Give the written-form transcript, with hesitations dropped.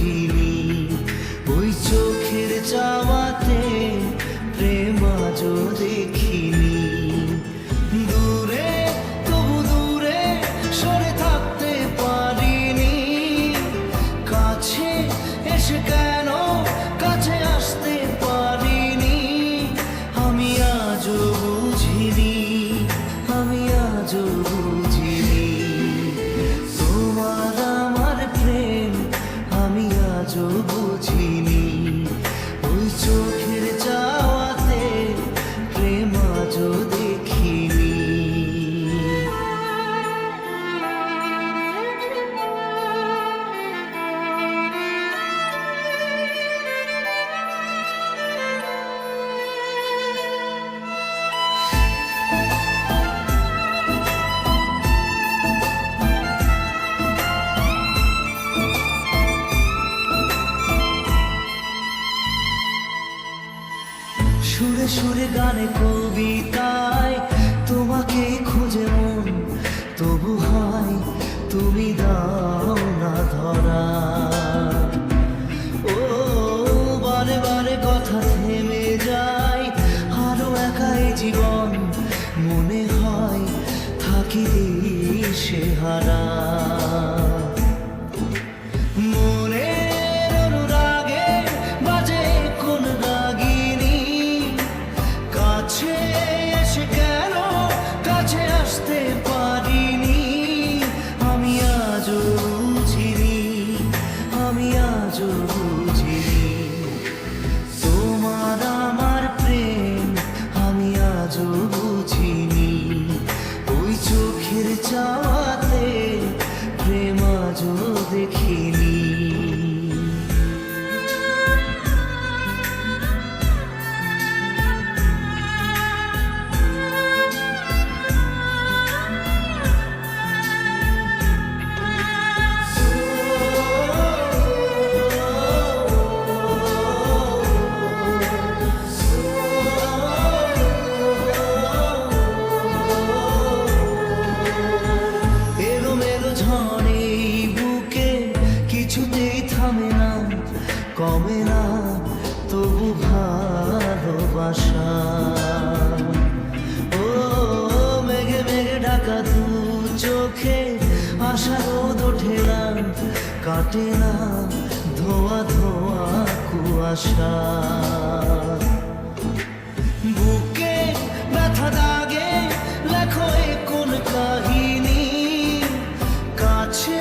বুঝিনি, ওই চোখের চাওয়াতে প্রেম আজও দেখিনি। দূরে তবু দূরে সরে থাকতে পারিনি, কাছে এসে কেন কাছে আসতে পারিনি। আমি আজও বুঝিনি, আমি আজও বুঝিনি তোমার আমার প্রেম, আমি আজও বুঝিনি। ওই চোখের চাওয়াতে প্রেম আজও দেখিনি। সুরে সুরে গানে কবিতায় তোমাকে খুঁজে মন, তবু হয় তুমি দাও না ধরা। ও বারে বারে কথা থেমে যায়, আরো একাই জীবন মনে হয় থাকি দিশে হারা। মনের অনুরাগে বাজে কোন রাগিনী, কাছে এসে কেন কাছে আসতে পারিনি। আমি আজও বুঝিনি, আমি আজও বুঝিনি তোমার আমার প্রেম, আমি আজও বুঝিনি। ওই চোখের চাওয়াতে প্রেম আজও দেখিনি। এলোমেলো ঝড়ে বুকে কিছুতেই থামে না, কমে না তবু ভালোবাসা। ও মেঘে মেঘে ঢাকা দু চোখে আশা রোদ ওঠে না, কাটে না ধোয়া ধোয়া কুয়াশা। বুকে ব্যথা দাগে লেখো এ কোন কাহিনী, কাছে